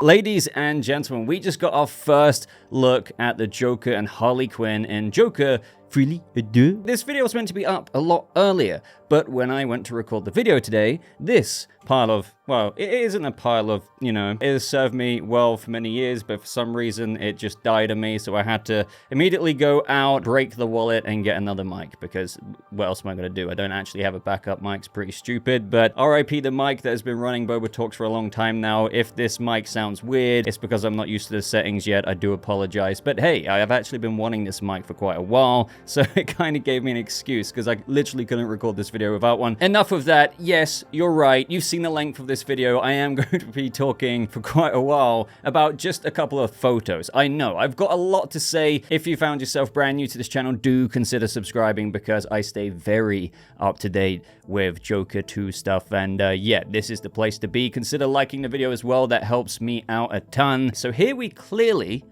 Ladies and gentlemen, we just got our first look at the Joker and Harley Quinn in Joker Folie A Deux. This video was meant to be up a lot earlier, but when I went to record the video today, this pile of, well, it isn't a pile of, you know, it has served me well for many years, but for some reason it just died on me, so I had to immediately go out, break the wallet, and get another mic, because what else am I going to do? I don't actually have a backup mic. It's pretty stupid, but RIP the mic that has been running Boba Talks for a long time now. If this mic sounds weird, it's because I'm not used to the settings yet. I do apologize, but hey, I have actually been wanting this mic for quite a while, so it kind of gave me an excuse, because I literally couldn't record this video without one. Enough of that. Yes, you're right. You've seen the length of this video. I am going to be talking for quite a while about just a couple of photos. I know, I've got a lot to say. If you found yourself brand new to this channel, do consider subscribing, because I stay very up to date with Joker 2 stuff, and yeah, this is the place to be. Consider liking the video as well. That helps me out a ton. So here we clearly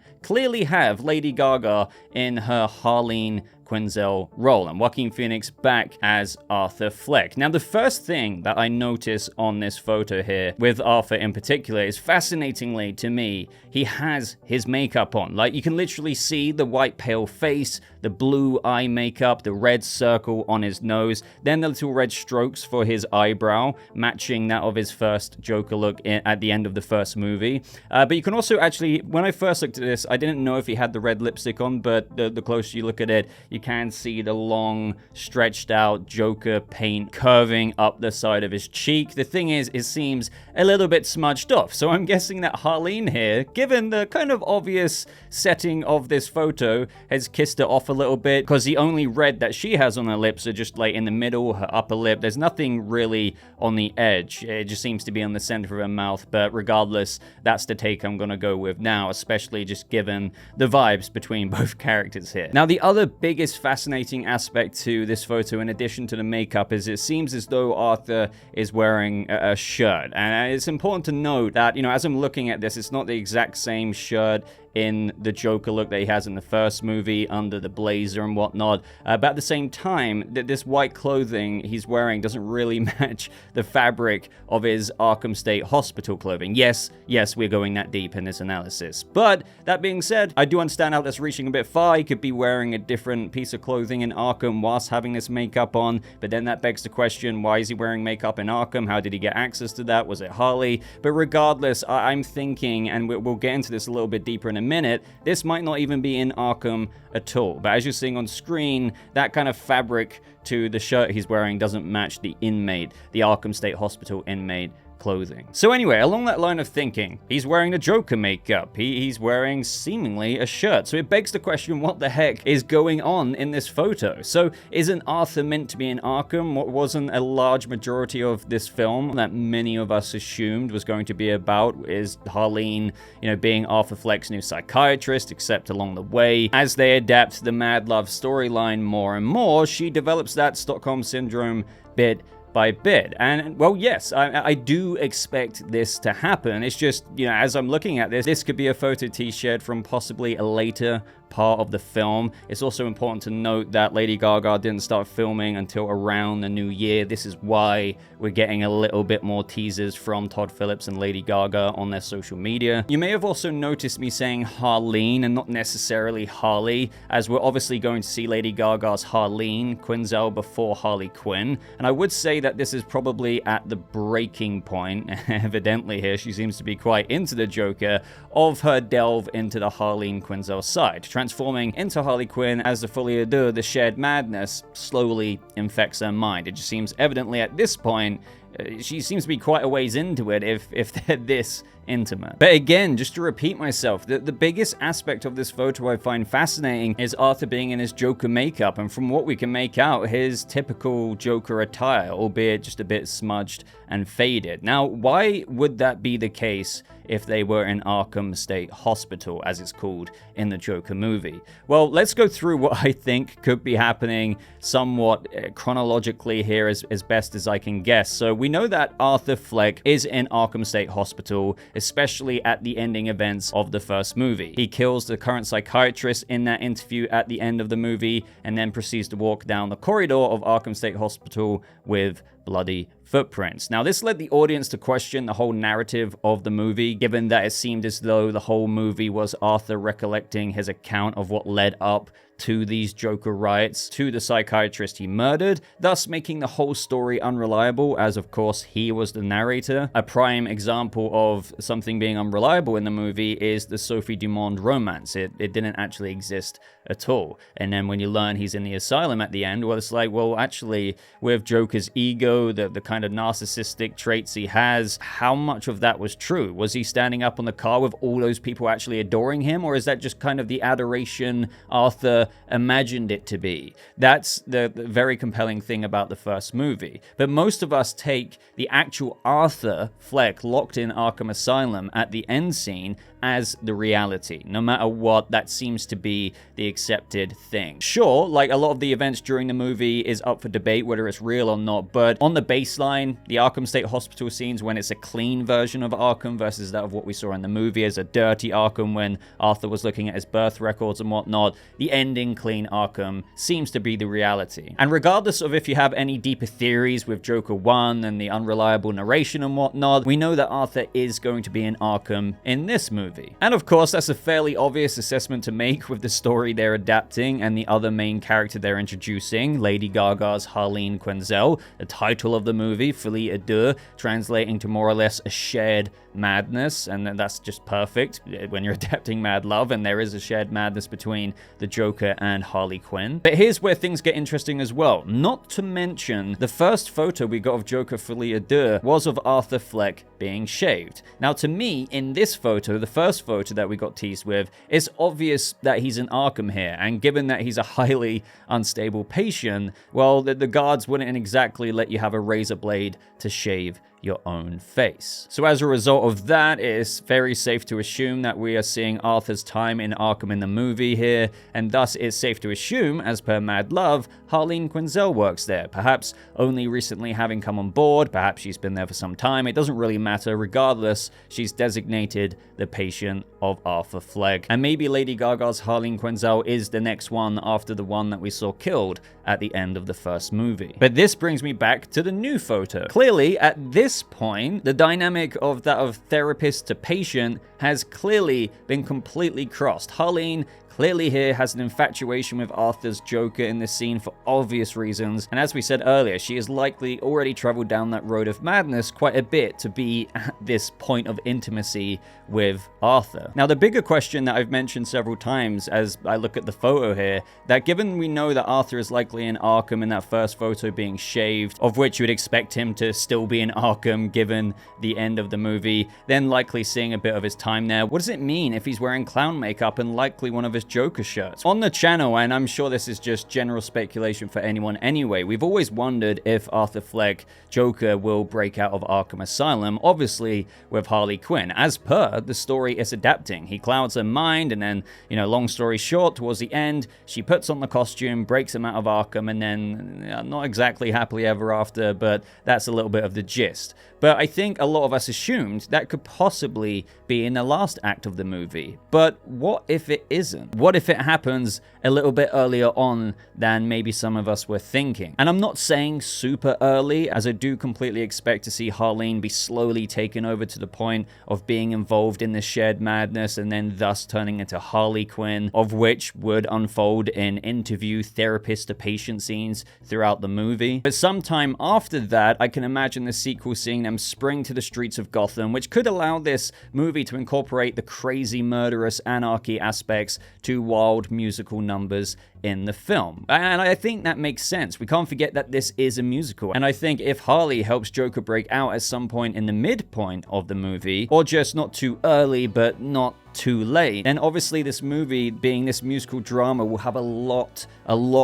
have Lady Gaga in her Harleen Quinzel role, and Joaquin Phoenix back as Arthur Fleck. Now, the first thing that I notice on this photo here, with Arthur in particular, is fascinatingly to me, he has his makeup on. Like, you can literally see the white pale face, the blue eye makeup, the red circle on his nose, then the little red strokes for his eyebrow, matching that of his first Joker look at the end of the first movie. But you can also actually, when I first looked at this, I didn't know if he had the red lipstick on, but the closer you look at it, you can see the long, stretched out Joker paint curving up the side of his cheek. The thing is, it seems a little bit smudged off, so I'm guessing that Harleen here, given the kind of obvious setting of this photo, has kissed it off a little bit, because the only red that she has on her lips are just like in the middle, her upper lip. There's nothing really on the edge. It just seems to be on the center of her mouth, but regardless, that's the take I'm gonna go with now, especially just given the vibes between both characters here. Now, the other biggest fascinating aspect to this photo, in addition to the makeup, is it seems as though Arthur is wearing a shirt, and it's important to note that, you know, as I'm looking at this, it's not the exact same shirt in the Joker look that he has in the first movie under the blazer and whatnot, but at the same time, this white clothing he's wearing doesn't really match the fabric of his Arkham State Hospital clothing. Yes, we're going that deep in this analysis, but that being said, I do understand how that's reaching a bit far. He could be wearing a different piece of clothing in Arkham whilst having this makeup on, but then that begs the question, why is he wearing makeup in Arkham? How did he get access to that? Was it Harley? But regardless, I'm thinking, and we'll get into this a little bit deeper in a minute, this might not even be in Arkham at all. But as you're seeing on screen, that kind of fabric to the shirt he's wearing doesn't match the inmate, the Arkham State Hospital inmate clothing. So anyway, along that line of thinking, he's wearing the Joker makeup. He's wearing seemingly a shirt. So it begs the question, what the heck is going on in this photo? So isn't Arthur meant to be in Arkham? What wasn't a large majority of this film that many of us assumed was going to be about is Harleen, you know, being Arthur Fleck's new psychiatrist, except along the way, as they adapt the Mad Love storyline more and more, she develops that Stockholm Syndrome bit by bit. And well, yes, I do expect this to happen. It's just, you know, as I'm looking at this could be a photo T shared from possibly a later part of the film. It's also important to note that Lady Gaga didn't start filming until around the new year. This is why we're getting a little bit more teasers from Todd Phillips and Lady Gaga on their social media. You may have also noticed me saying Harleen and not necessarily Harley, as we're obviously going to see Lady Gaga's Harleen Quinzel before Harley Quinn, and I would say that this is probably at the breaking point, evidently here, she seems to be quite into the Joker, of her delve into the Harleen Quinzel side, transforming into Harley Quinn as the Folie A Deux, the shared madness, slowly infects her mind. It just seems evidently at this point, she seems to be quite a ways into it if they're this intimate. But again, just to repeat myself, the biggest aspect of this photo I find fascinating is Arthur being in his Joker makeup, and from what we can make out, his typical Joker attire, albeit just a bit smudged and faded. Now, why would that be the case if they were in Arkham State Hospital, as it's called in the Joker movie? Well, let's go through what I think could be happening somewhat chronologically here as best as I can guess. So we know that Arthur Fleck is in Arkham State Hospital. especially at the ending events of the first movie. He kills the current psychiatrist in that interview at the end of the movie, and then proceeds to walk down the corridor of Arkham State Hospital with bloody footprints. Now, this led the audience to question the whole narrative of the movie, given that it seemed as though the whole movie was Arthur recollecting his account of what led up to these Joker riots, to the psychiatrist he murdered, thus making the whole story unreliable, as of course he was the narrator. A prime example of something being unreliable in the movie is the Sophie Dumond romance. It didn't actually exist at all. And then when you learn he's in the asylum at the end, well, it's like, well, actually, with Joker's ego, the kind of narcissistic traits he has, how much of that was true? Was he standing up on the car with all those people actually adoring him, or is that just kind of the adoration Arthur imagined it to be? That's the very compelling thing about the first movie. But most of us take the actual Arthur Fleck locked in Arkham Asylum at the end scene as the reality. No matter what, that seems to be the accepted thing. Sure, like a lot of the events during the movie is up for debate whether it's real or not, but on the baseline, the Arkham State Hospital scenes when it's a clean version of Arkham versus that of what we saw in the movie as a dirty Arkham when Arthur was looking at his birth records and whatnot, the ending clean Arkham seems to be the reality. And regardless of if you have any deeper theories with Joker 1 and the unreliable narration and whatnot, we know that Arthur is going to be in Arkham in this movie. And of course, that's a fairly obvious assessment to make with the story they're adapting and the other main character they're introducing, Lady Gaga's Harley Quinn, the title of the movie, Folie A Deux, translating to more or less a shared madness, and that's just perfect when you're adapting Mad Love, and there is a shared madness between the Joker and Harley Quinn. But here's where things get interesting as well. Not to mention, the first photo we got of Joker Folie A Deux was of Arthur Fleck being shaved. Now, to me, in this photo, the first photo that we got teased with, it's obvious that he's in Arkham here, and given that he's a highly unstable patient, well, the guards wouldn't exactly let you have a razor blade to shave your own face. So as a result of that, it's very safe to assume that we are seeing Arthur's time in Arkham in the movie here, and thus it's safe to assume, as per Mad Love, Harley Quinn works there, perhaps only recently having come on board, perhaps she's been there for some time, it doesn't really matter. Regardless, she's designated the patient of Arthur Fleck. And maybe Lady Gaga's Harley Quinn is the next one after the one that we saw killed at the end of the first movie. But this brings me back to the new photo. Clearly, at this point, the dynamic of that of therapist to patient has clearly been completely crossed. Harleen clearly here has an infatuation with Arthur's Joker in this scene for obvious reasons, and as we said earlier, she has likely already traveled down that road of madness quite a bit to be at this point of intimacy with Arthur. Now, the bigger question that I've mentioned several times as I look at the photo here, that given we know that Arthur is likely in Arkham in that first photo being shaved, of which you would expect him to still be in Arkham given the end of the movie, then likely seeing a bit of his time there, what does it mean if he's wearing clown makeup and likely one of his Joker shirts? On the channel, and I'm sure this is just general speculation for anyone anyway, we've always wondered if Arthur Fleck Joker will break out of Arkham Asylum, obviously with Harley Quinn. As per the story it's adapting, he clouds her mind, and then, long story short, towards the end, she puts on the costume, breaks him out of Arkham, and then, not exactly happily ever after, but that's a little bit of the gist. But I think a lot of us assumed that could possibly be in the last act of the movie. But what if it isn't? What if it happens a little bit earlier on than maybe some of us were thinking? And I'm not saying super early, as I do completely expect to see Harleen be slowly taken over to the point of being involved in this shared madness and then thus turning into Harley Quinn, of which would unfold in interview, therapist to patient scenes throughout the movie. But sometime after that, I can imagine the sequel seeing them spring to the streets of Gotham, which could allow this movie to incorporate the crazy murderous anarchy aspects to wild musical numbers in the film. And I think that makes sense. We can't forget that this is a musical. And I think if Harley helps Joker break out at some point in the midpoint of the movie, or just not too early but not too late, then obviously this movie, being this musical drama, will have a lot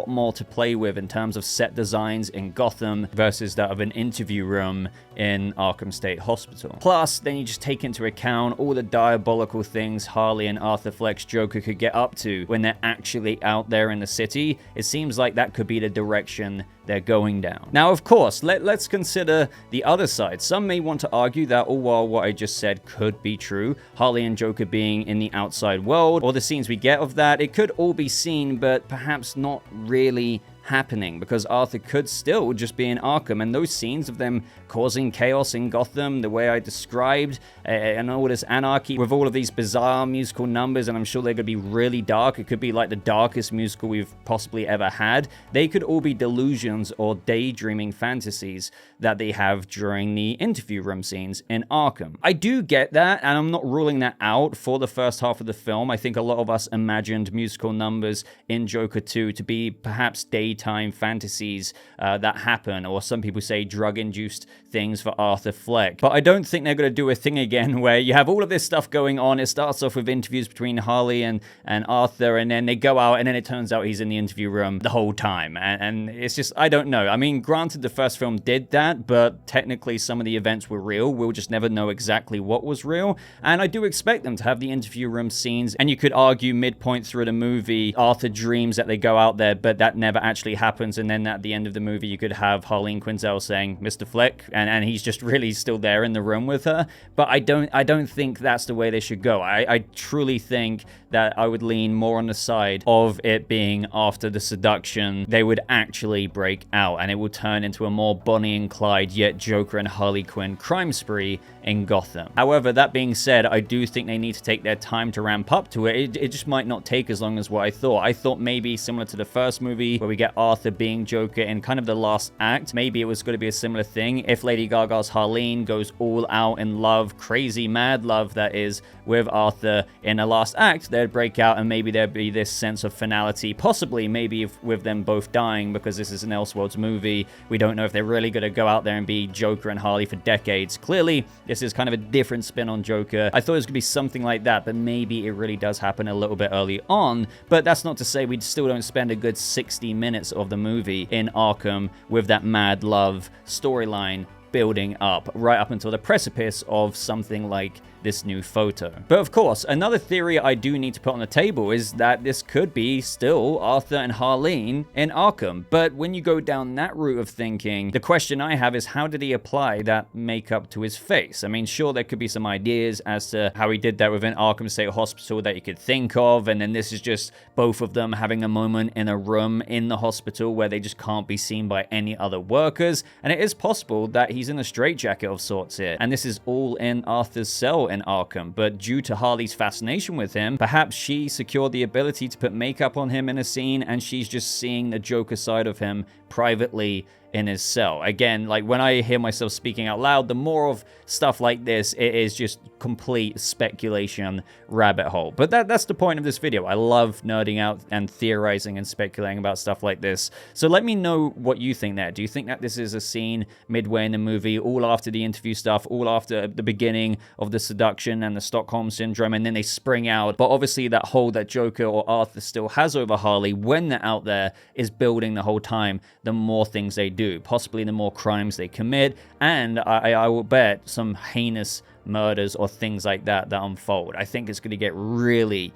more to play with in terms of set designs in Gotham versus that of an interview room in Arkham State Hospital. Plus, then you just take into account all the diabolical things Harley and Arthur Fleck's Joker could get up to when they're actually out there in the the city. It seems like that could be the direction they're going down. Now, of course, let's consider the other side. Some may want to argue that, oh, well, what I just said could be true. Harley and Joker being in the outside world, or the scenes we get of that, it could all be seen, but perhaps not really happening, because Arthur could still just be in Arkham, and those scenes of them causing chaos in Gotham, the way I described, and all this anarchy with all of these bizarre musical numbers, and I'm sure they're going to be really dark. It could be like the darkest musical we've possibly ever had. They could all be delusions or daydreaming fantasies that they have during the interview room scenes in Arkham. I do get that, and I'm not ruling that out for the first half of the film. I think a lot of us imagined musical numbers in Joker 2 to be perhaps daytime fantasies that happen, or some people say drug-induced things for Arthur Fleck. But I don't think they're going to do a thing again where you have all of this stuff going on. It starts off with interviews between Harley and Arthur, and then they go out, and then it turns out he's in the interview room the whole time. And it's just, I don't know. I mean, granted, the first film did that, but technically some of the events were real. We'll just never know exactly what was real. And I do expect them to have the interview room scenes, and you could argue midpoint through the movie, Arthur dreams that they go out there, but that never actually happens. And then at the end of the movie, you could have Harleen Quinzel saying, "Mr. Fleck," and he's just really still there in the room with her. But I don't think that's the way they should go. I truly think that I would lean more on the side of it being after the seduction, they would actually break out, and it will turn into a more Bonnie and Clyde, yet Joker and Harley Quinn crime spree in Gotham. However, that being said, I do think they need to take their time to ramp up to it. It just might not take as long as what I thought. I thought maybe similar to the first movie, where we get Arthur being Joker in kind of the last act, maybe it was going to be a similar thing. If Lady Gaga's Harleen goes all out in love, crazy mad love that is, with Arthur in the last act, they'd break out, and maybe there'd be this sense of finality, possibly maybe with them both dying, because this is an Elseworlds movie. We don't know if they're really going to go out there and be Joker and Harley for decades. Clearly, this is kind of a different spin on Joker. I thought it was going to be something like that, but maybe it really does happen a little bit early on. But that's not to say we still don't spend a good 60 minutes of the movie in Arkham with that mad love storyline building up right up until the precipice of something like this new photo. But of course, another theory I do need to put on the table is that this could be still Arthur and Harleen in Arkham. But when you go down that route of thinking, the question I have is, how did he apply that makeup to his face? I mean, sure, there could be some ideas as to how he did that within Arkham State Hospital that you could think of, and then this is just both of them having a moment in a room in the hospital where they just can't be seen by any other workers. And it is possible that he's in a straitjacket of sorts here, and this is all in Arthur's cell in Arkham. But due to Harley's fascination with him, perhaps she secured the ability to put makeup on him in a scene, and she's just seeing the Joker side of him privately in his cell. Again, like when I hear myself speaking out loud, the more of stuff like this, it is just complete speculation rabbit hole. But that's the point of this video. I love nerding out and theorizing and speculating about stuff like this. So let me know what you think there. Do you think that this is a scene midway in the movie, all after the interview stuff, all after the beginning of the seduction and the Stockholm Syndrome, and then they spring out? But obviously that hold that Joker or Arthur still has over Harley when they're out there is building the whole time, the more things they do, possibly the more crimes they commit, and I will bet some heinous murders or things like that unfold. I think it's going to get really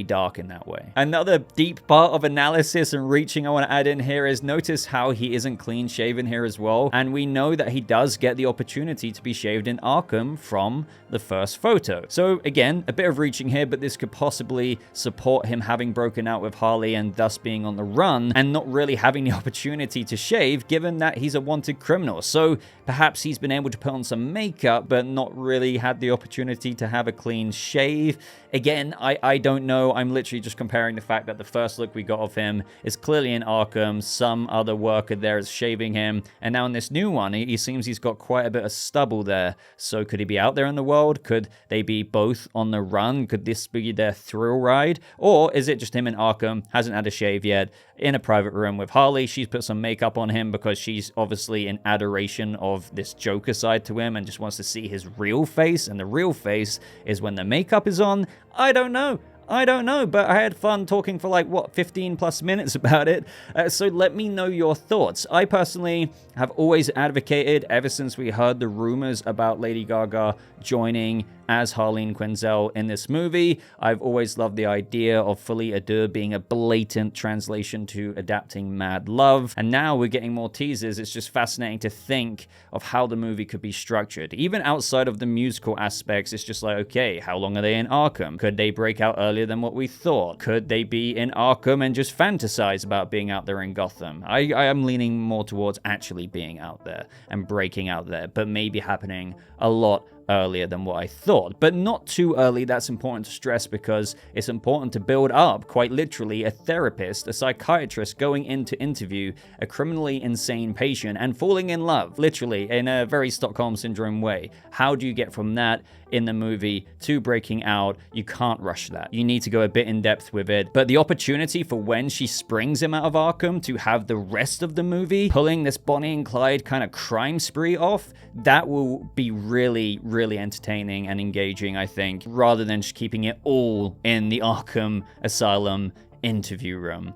dark in that way. Another deep part of analysis and reaching I want to add in here is, notice how he isn't clean shaven here as well, and we know that he does get the opportunity to be shaved in Arkham from the first photo. So again, a bit of reaching here, but this could possibly support him having broken out with Harley and thus being on the run and not really having the opportunity to shave, given that he's a wanted criminal. So perhaps he's been able to put on some makeup but not really had the opportunity to have a clean shave. Again, I don't know. I'm literally just comparing the fact that the first look we got of him is clearly in Arkham. Some other worker there is shaving him. And now in this new one, he seems he's got quite a bit of stubble there. So could he be out there in the world? Could they be both on the run? Could this be their thrill ride? Or is it just him in Arkham, hasn't had a shave yet, in a private room with Harley? She's put some makeup on him because she's obviously in adoration of this Joker side to him and just wants to see his real face. And the real face is when the makeup is on. I don't know. I don't know, but I had fun talking for like, what, 15 plus minutes about it. So let me know your thoughts. I personally have always advocated, ever since we heard the rumors about Lady Gaga joining as Harleen Quinzel in this movie, I've always loved the idea of Folie A Deux being a blatant translation to adapting Mad Love. And now we're getting more teasers. It's just fascinating to think of how the movie could be structured. Even outside of the musical aspects, it's just like, okay, how long are they in Arkham? Could they break out earlier than what we thought? Could they be in Arkham and just fantasize about being out there in Gotham? I am leaning more towards actually being out there and breaking out there, but maybe happening a lot earlier than what I thought, but not too early. That's important to stress because it's important to build up, quite literally, a therapist, a psychiatrist going in to interview a criminally insane patient and falling in love, literally, in a very Stockholm Syndrome way. How do you get from that in the movie to breaking out? You can't rush that. You need to go a bit in depth with it, but the opportunity for when she springs him out of Arkham to have the rest of the movie pulling this Bonnie and Clyde kind of crime spree off, that will be really entertaining and engaging, I think, rather than just keeping it all in the Arkham Asylum interview room.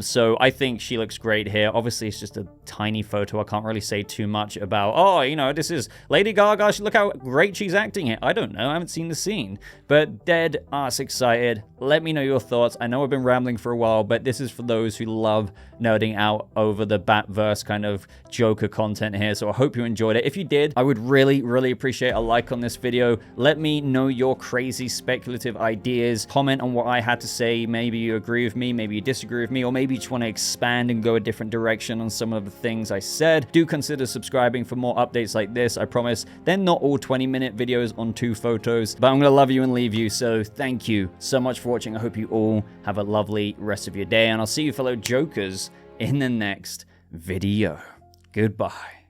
So I think she looks great here. Obviously, it's just a tiny photo. I can't really say too much about, oh, you know, this is Lady Gaga. Look how great she's acting here. I don't know. I haven't seen the scene. But dead ass excited. Let me know your thoughts. I know I've been rambling for a while, but this is for those who love nerding out over the Batverse kind of Joker content here. So I hope you enjoyed it. If you did, I would really appreciate a like on this video. Let me know your crazy speculative ideas. Comment on what I had to say. Maybe you agree with me, maybe you disagree with me, or maybe you just want to expand and go a different direction on some of the things I said. Do consider subscribing for more updates like this. I promise they're not all 20-minute videos on 2 photos, but I'm gonna love you and leave you. So thank you so much for watching. I hope you all have a lovely rest of your day, and I'll see you fellow Jokers in the next video. Goodbye.